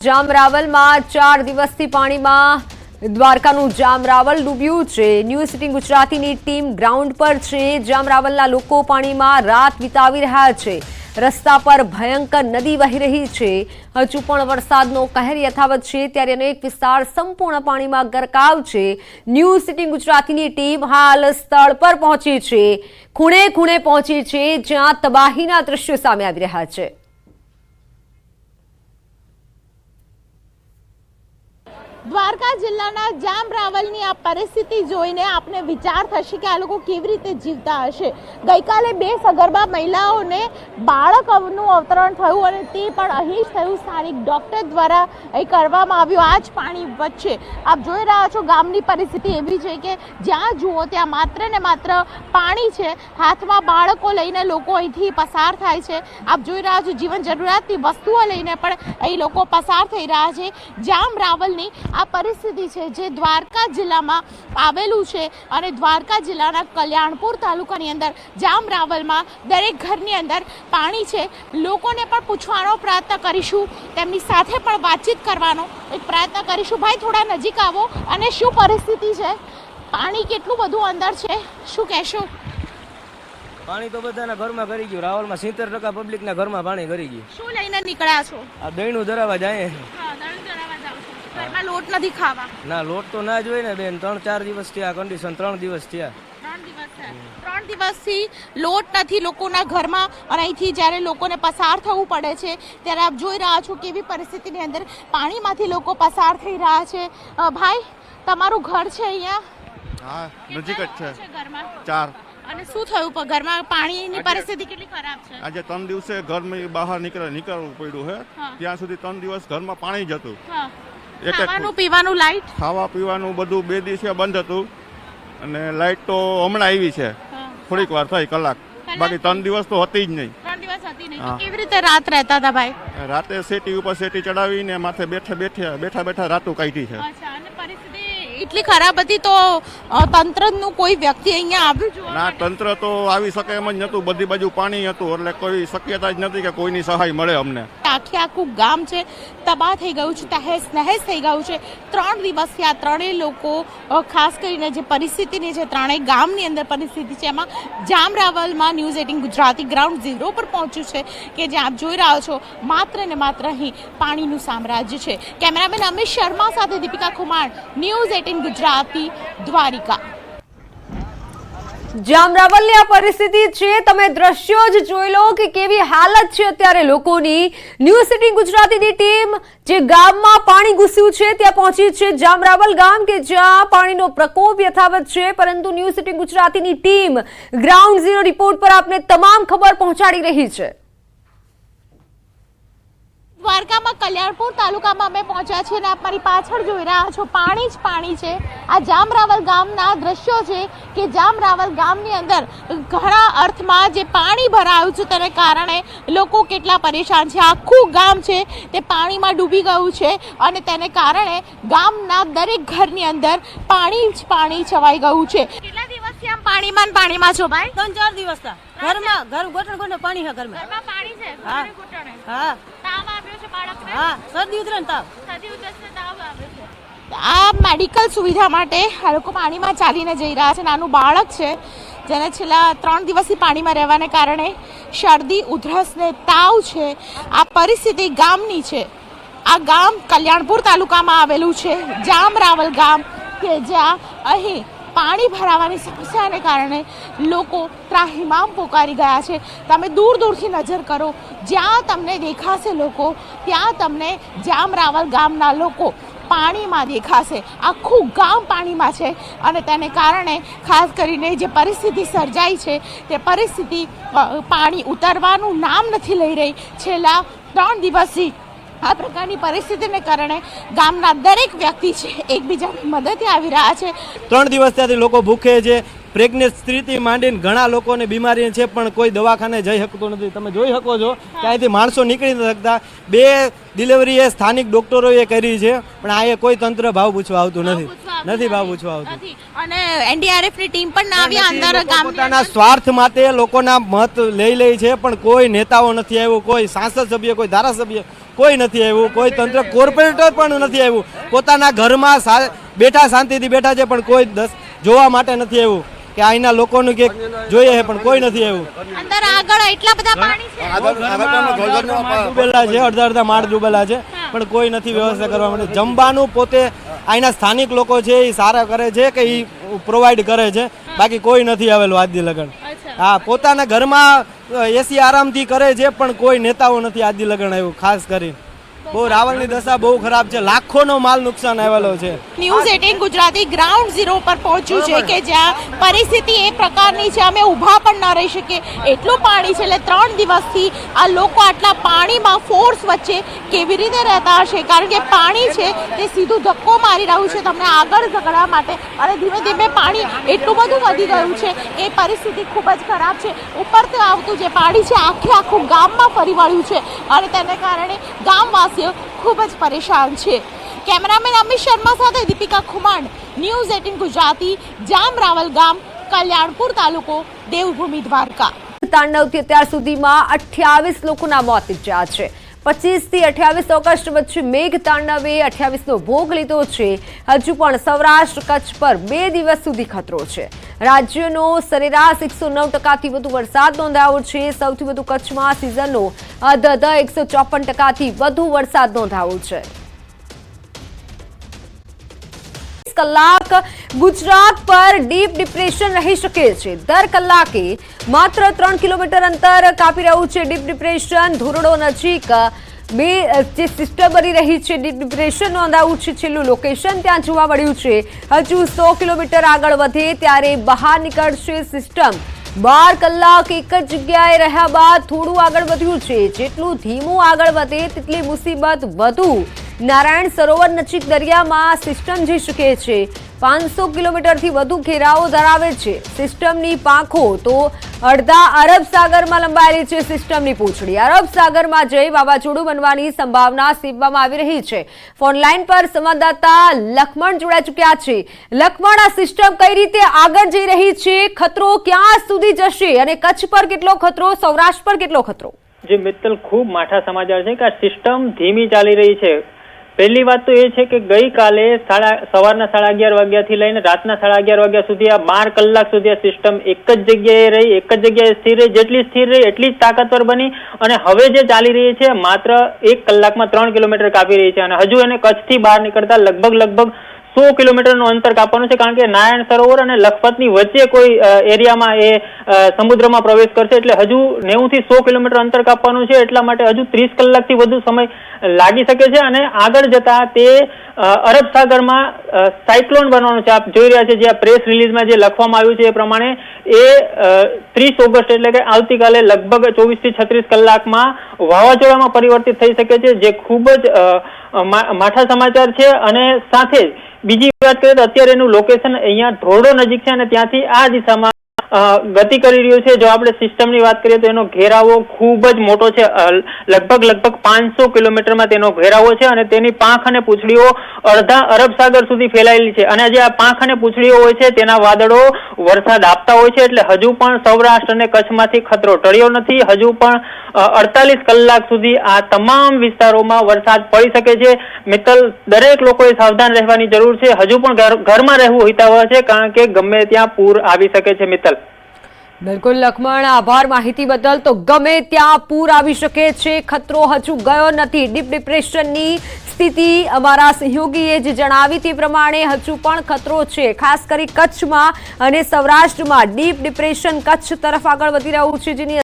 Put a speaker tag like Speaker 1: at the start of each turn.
Speaker 1: જામરાવલમાં 4 દિવસથી પાણીમાં દ્વારકાનું જામરાવલ ડૂબ્યું છે। ન્યૂઝ 18 ગુજરાતીની ટીમ ગ્રાઉન્ડ પર છે। જામરાવલના લોકો પાણીમાં રાત વિતાવી રહ્યા છે। રસ્તા પર ભયંકર નદી વહી રહી છે। હજુ પણ વરસાદનો કહેર યથાવત છે, ત્યારે અનેક વિસ્તાર સંપૂર્ણ પાણીમાં ગરકાવ છે। ન્યૂઝ 18 ગુજરાતીની ટીમ હાલ સ્થળ પર પહોંચી છે, ખૂણે ખૂણે પહોંચી છે, જ્યાં તબાહીના દ્રશ્યો સામે આવી રહ્યા છે।
Speaker 2: દ્વારકા જિલ્લાના જામરાવલની આ પરિસ્થિતિ જોઈને આપને વિચાર થશે કે આ લોકો કેવી રીતે જીવતા હશે। ગઈકાલે 2 સગર્ભા મહિલાઓને બાળકનું અવતરણ થયું અને તે પણ અહીં જ થયું। સ્થાનિક ડોક્ટર દ્વારા અહીં કરવામાં આવ્યું। આ જ પાણી વચ્ચે આપ જોઈ રહ્યા છો ગામની પરિસ્થિતિ એવી છે કે જ્યાં જુઓ ત્યાં માત્ર ને માત્ર પાણી છે। હાથમાં બાળકો લઈને લોકો અહીંથી પસાર થાય છે। આપ જોઈ રહ્યા છો જીવન જરૂરિયાતની વસ્તુઓ લઈને પણ અહીં લોકો પસાર થઈ રહ્યા છે। જામરાવલની આ પરિસ્થિતિ છે જે દ્વારકા જિલ્લામાં આવેલું છે અને દ્વારકા જિલ્લાના કલ્યાણપુર તાલુકાની અંદર જામરાવલમાં દરેક ઘરની અંદર પાણી છે। લોકોને પણ પૂછવાનો પ્રયત્ન કરીશું, તેમની સાથે પણ વાતચીત કરવાનો એક પ્રયત્ન કરીશું। ભાઈ થોડા નજીક આવો અને શું પરિસ્થિતિ છે, પાણી કેટલું બધું અંદર છે, શું કહેશો?
Speaker 3: પાણી તો બધાના ઘરમાં કરી ગયું। રાવલમાં 70% પબ્લિકના ઘરમાં પાણી કરી ગયું।
Speaker 2: શું લઈને નીકળ્યા છો?
Speaker 3: આ દહીંનું ધરાવા જાય।
Speaker 2: ઘરમાં લોટ નથી ખાવા?
Speaker 3: ના, લોટ તો ના જ હોય ને બેન। 3-4 દિવસ થયા કન્ડિશન, 3 દિવસ થયા।
Speaker 2: 3 દિવસથી લોટ નથી લોકોના ઘરમાં અને અહીંથી જ્યારે લોકોને પસાર થવું પડે છે ત્યારે આપ જોઈ રહ્યા છો કેવી પરિસ્થિતિની અંદર પાણીમાંથી લોકો પસાર થઈ રહ્યા છે। ભાઈ, તમારું ઘર છે અહીંયા?
Speaker 4: હા, નજીક જ છે।
Speaker 2: ઘરમાં
Speaker 4: 4
Speaker 2: અને શું થયું ઘરમાં? પાણીની પરિસ્થિતિ કેટલી ખરાબ છે?
Speaker 4: આજે 3 દિવસે ઘરમાં બહાર નીકળવું પડ્યું છે। ત્યાં સુધી 3 દિવસ ઘરમાં પાણી જ હતું।
Speaker 2: ખાવાનું પીવાનું લાઈટ,
Speaker 4: ખાવા પીવાનું બધું 2 દિવસે બંધ હતું અને લાઈટ તો હમણાં આવી છે, થોડીક વાર થઈ, કલાક। બાકી 3 દિવસ તો હતી જ નહીં।
Speaker 2: 3 દિવસ હતી નહીં। કેવી રીતે રાત રહેતા હતા ભાઈ?
Speaker 4: રાતે સેટી ઉપર સેટી ચડાવીને માથે બેઠા રાતું કાઢી છે।
Speaker 2: અને પરિસ્થિતિ એટલી ખરાબ હતી તો તંત્રનું કોઈ વ્યક્તિ અહીંયા આવ્યું જોવા?
Speaker 4: ના, તંત્ર તો આવી શકે એમ જ નતું। બધી બાજુ પાણી હતું એટલે કોઈ શક્યતા જ નથી કે કોઈની સહાય મળે અમને।
Speaker 2: આખું ગામ છે તબાહ થઈ ગયું છે, તહેસ નહેસ થઈ ગયું છે। 3 દિવસથી આ ત્રણેય લોકો, ખાસ કરીને જે પરિસ્થિતિની છે ત્રણેય ગામની અંદર પરિસ્થિતિ છે, એમાં જામરાવલમાં ન્યૂઝ 18 ગુજરાતી ગ્રાઉન્ડ ઝીરો પર પહોંચ્યું છે કે જે આપ જોઈ રહ્યા છો માત્ર ને માત્ર અહીં પાણીનું સામ્રાજ્ય છે। કેમેરામેન અમિત શર્મા સાથે દીપિકા ખુમાણ, ન્યૂઝ 18 ગુજરાતી, દ્વારિકા।
Speaker 1: જામરાવલની આ પરિસ્થિતિ છે, તમે દ્રશ્યો જ જોઈ લો કે કેવી હાલત છે અત્યારે લોકોની। ન્યૂઝ 18 ગુજરાતીની ટીમ જે ગામમાં પાણી ઘૂસ્યું છે ત્યાં પહોંચી છે। જામરાવલ ગામ કે જ્યાં પાણીનો પ્રકોપ યથાવત છે, પરંતુ ન્યૂઝ 18 ગુજરાતીની ટીમ ગ્રાઉન્ડ ઝીરો રિપોર્ટ પર આપને તમામ ખબર પહોંચાડી રહી છે।
Speaker 2: દ્વારકામાં કલ્યાણપુર તાલુકામાં અમે પહોંચ્યા છીએ અને આપ મારી પાછળ જોઈ રહ્યા છો પાણી જ પાણી છે। આ જામરાવલ ગામના દ્રશ્યો છે કે જામરાવલ ગામની અંદર ઘણા અર્થમાં જે પાણી ભરાયું છે તેને કારણે લોકો કેટલા પરેશાન છે। આખું ગામ છે તે પાણીમાં ડૂબી ગયું છે અને તેને કારણે ગામના દરેક ઘરની અંદર પાણી જ પાણી છવાઈ ગયું છે। કેટલા દિવસથી આમ પાણીમાં છો ભાઈ?
Speaker 5: 3-4 દિવસ ઘરમાં ઘોટણ પાણી છે। ઘરમાં
Speaker 2: પાણી છે?
Speaker 5: હા,
Speaker 2: તાવ આવ્યો છે બાળકને?
Speaker 5: હા, શરદી ઉધરસ તાવ
Speaker 2: આવ્યો છે। આ મેડિકલ સુવિધા માટે આ લોકો પાણીમાં ચાલીને જઈ રહ્યા છે। નાનું બાળક છે જેને છેલ્લા 3 દિવસથી પાણીમાં રહેવાને કારણે શરદી ઉધરસ ને તાવ છે। આ પરિસ્થિતિ ગામની છે। આ ગામ કલ્યાણપુર તાલુકામાં આવેલું છે, જામરાવલ ગામ, કે જ્યાં અહીં પાણી ભરાવાની સમસ્યાને કારણે લોકો ત્રાહિમામ પોકારી ગયા છે। તમે દૂર દૂરથી નજર કરો, જ્યાં તમને દેખાશે લોકો ત્યાં તમને જામરાવલ ગામના લોકો પાણીમાં દેખાશે। આખું ગામ પાણીમાં છે અને તેને કારણે ખાસ કરીને જે પરિસ્થિતિ સર્જાઈ છે તે પરિસ્થિતિ પાણી ઉતરવાનું નામ નથી લઈ રહી। છેલ્લા 3 દિવસથી આ પ્રકારની પરિસ્થિતિને કારણે ગામના દરેક વ્યક્તિ છે એકબીજાની મદદે આવી રહ્યા છે।
Speaker 3: 3 દિવસ ત્યાંથી લોકો ભૂખે છે। પ્રેગ્નેન્ટ સ્ત્રીથી માંડીને ઘણા લોકોને બીમારી છે, પણ કોઈ દવાખાને જઈ શકતું નથી। તમે જોઈ શકો છો કે અહીંથી માણસો નીકળી નથી શકતા। 2 ડિલિવરી એ સ્થાનિક ડોક્ટરોએ કરી છે, પણ આ કોઈ તંત્ર ભાવ પૂછવા આવતું નથી ભાવ પૂછવા આવતું।
Speaker 2: અને એનડીઆરએફ ની ટીમ પણ ના આવી અંદર ગામ
Speaker 3: પોતાના સ્વાર્થ માટે લોકોના મત લઈ લે છે, પણ કોઈ નેતાઓ નથી આવ્યો, કોઈ સાંસદ સભ્ય, કોઈ ધારાસભ્ય, કોઈ નથી આવ્યું, કોઈ તંત્ર કોર્પોરેટર પણ નથી આવ્યું, પોતાના ઘરમાં બેઠા શાંતિથી બેઠા છે પણ કોઈ જોવા માટે નથી આવ્યું કે અહીંના લોકોનું કે જોઈએ છે પણ કોઈ નથી આવ્યું.
Speaker 2: અંદર આગળ એટલા બધા પાણી છે.
Speaker 3: માળ ડૂબેલા છે, અડધા માળ ડૂબેલા છે પણ કોઈ નથી વ્યવસ્થા કરવા માટે. જમવાનું પોતે અહીંના સ્થાનિક લોકો છે એ સારા કરે છે કે એ પ્રોવાઈડ કરે છે, બાકી કોઈ નથી આવેલું આજ દી લગન. હા, પોતાના ઘરમાં એસી આરામથી કરે છે પણ કોઈ નેતાઓ નથી આજ દી લગન આવ્યું. ખાસ કરી બહુ રાવલની દશા બહુ ખરાબ છે, લાખોનો માલ નુકસાન આવેલો છે.
Speaker 2: ન્યૂઝ 18 ગુજરાતી ગ્રાઉન્ડ ઝીરો પર પહોંચ્યું છે કે જ્યાં પરિસ્થિતિ એ પ્રકારની છે અમે ઊભા પણ ન રહી શકીએ એટલું પાણી છે. એટલે 3 દિવસથી આ લોકો આટલા પાણીમાં ફોર્સ વચ્ચે કેવી રીતે રહેતા હશે, કારણ કે પાણી છે તે સીધું ધક્કો મારી રહ્યું છે તમને આગળ ધકડવા માટે અને ધીમે ધીમે પાણી એટલું બધું વધી ગયું છે કે પરિસ્થિતિ ખૂબ જ ખરાબ છે. ઉપરથી આવતું જે પાણી છે આખું ગામમાં ફરી વળ્યું છે અને તેને કારણે ગામવાસીઓ ખૂબ જ પરેશાન છે. કેમેરામેન અમિત શર્મા સાથે દીપિકા ખુમાંડ, ન્યૂઝ 18 ગુજરાતી, જામરાવલ ગામ, કલ્યાણપુર તાલુકો, દેવભૂમિ દ્વારકા.
Speaker 1: તાંડવથી અત્યાર સુધીમાં 28 લોકોના મોત નીપજ્યા છે. 25 થી 28 ઓગસ્ટ વચ્ચે મેઘ તાંડવે 28નો ભોગ લીધો છે. હજુ પણ સૌરાષ્ટ્ર કચ્છ પર 2 દિવસ સુધી ખતરો છે. રાજ્યનો સરેરાશ 109%થી વધુ વરસાદ નોંધાયો છે. સૌથી વધુ કચ્છમાં સિઝનનો 154%થી વધુ વરસાદ નોંધાયો છે. કલાક ગુજરાત પર ડીપ ડિપ્રેશન રહી શકે છે. દર કલાકે માત્ર 3 કિલોમીટર અંતર કાપી રહ્યું છે ડીપ ડિપ્રેશન. ધોરડો નજીક જે સિસ્ટમ બની રહી છે ડીપ ડિપ્રેશન નોંધાયું છે. છેલ્લું લોકેશન ત્યાં જોવા મળ્યું છે. હજુ 100 કિલોમીટર આગળ વધે ત્યારે બહાર નીકળશે સિસ્ટમ. 12 કલાક એક જ જગ્યાએ રહ્યા બાદ થોડું આગળ વધ્યું છે. જેટલું ધીમું આગળ વધે તેટલી મુસીબત વધુ. નારાયણ સરોવર નજીક દરિયામાં સિસ્ટમ જઈ શકે છે. 500 કિલોમીટરથી વધુ ઘેરાવો ધરાવે છે. સિસ્ટમની પાંખો તો અડધા અરબ સાગરમાં લંબાયેલી છે. સિસ્ટમની પૂંછડી અરબ સાગરમાં જઈ વાવાઝોડું બનવાની સંભાવના સેવવામાં આવી રહી છે. ફોનલાઈન પર સંવાદદાતા લખમણ જોડાઈ ચૂક્યા છે. લખમણ, આ સિસ્ટમ કઈ રીતે આગળ જઈ રહી છે? ખતરો ક્યાં સુધી જશે અને કચ્છ પર કેટલો ખતરો, સૌરાષ્ટ્ર પર કેટલો ખતરો?
Speaker 6: જે મિત્તલ, ખૂબ માઠા સમાચાર છે કે આ સિસ્ટમ ધીમી ચાલી રહી છે. પહેલી વાત તો એ છે કે ગઈકાલે સવારના 11:30 વાગ્યાથી લઈને રાતના 11:30 વાગ્યા સુધી આ 12 કલાક સુધી આ સિસ્ટમ એક જ જગ્યાએ રહી, એક જ જગ્યાએ સ્થિર રહી. જેટલી સ્થિર રહી એટલી જ તાકાતવર બની અને હવે જે ચાલી રહી છે માત્ર 1 કલાકમાં 3 કિલોમીટર કાપી રહી છે અને હજુ એને કચ્છથી બહાર નીકળતા લગભગ 100 કિલોમીટરનું અંતર કાપવાનું છે, કારણ કે નારાયણ સરોવર અને લખપતની વચ્ચે કોઈ એરિયામાં એ સમુદ્રમાં પ્રવેશ કરશે. એટલે હજુ 90 થી 100 કિલોમીટર અંતર કાપવાનું છે. એટલા માટે હજુ 30 કલાકથી વધુ સમય લાગી શકે છે અને આગળ જતા તે અરબ સાગરમાં સાયક્લોન બનવાનું છે. આપ જોઈ રહ્યા છે જે પ્રેસ રિલીઝમાં જે લખવામાં આવ્યું છે એ પ્રમાણે એ 30 ઓગસ્ટ એટલે કે આવતીકાલે લગભગ 24 થી 36 કલાકમાં વાવાઝોડામાં પરિવર્તિત થઈ શકે છે, જે ખૂબ જ માઠા સમાચાર છે. અને સાથે જ બીજી વાત કરીએ તો અત્યારે એનું લોકેશન અહીંયા ધોરડો નજીક છે અને ત્યાંથી આ દિશામાં ગતિ કરી રહ્યું છે. જો આપણે સિસ્ટમની વાત કરીએ તો એનો ઘેરાવો ખૂબ જ મોટો છે. લગભગ 500 કિલોમીટરમાં તેનો ઘેરાવો છે અને તેની પાંખ અને પૂંછડીઓ અડધા અરબ સાગર સુધી ફેલાયેલી છે. અને જે આ પાંખ અને પૂંછડીઓ હોય છે તેના વાદળો વરસાદ આપતા હોય છે. એટલે હજુ પણ સૌરાષ્ટ્ર અને કચ્છમાંથી ખતરો ટળ્યો નથી. હજુ પણ 48 કલાક સુધી આ તમામ વિસ્તારોમાં વરસાદ પડી શકે છે. મિત્તલ, દરેક લોકોએ સાવધાન રહેવાની જરૂર છે. હજુ પણ ઘરમાં રહેવું હિતાવહ છે, કારણ કે ગમે ત્યાં પૂર આવી શકે છે. મિત્તલ,
Speaker 1: બિલકુલ લખમણ, આભાર માહિતી બદલ. તો ગમે ત્યાં પૂર આવી શકે છે, ખતરો હજુ ગયો નથી. ડીપ ડિપ્રેશનની સ્થિતિ અમારા સહયોગીએ જે જણાવી તે પ્રમાણે હજુ પણ ખતરો છે, ખાસ કરી કચ્છમાં અને સૌરાષ્ટ્રમાં. ડીપ ડિપ્રેશન કચ્છ તરફ આગળ વધી રહ્યું છે, જેની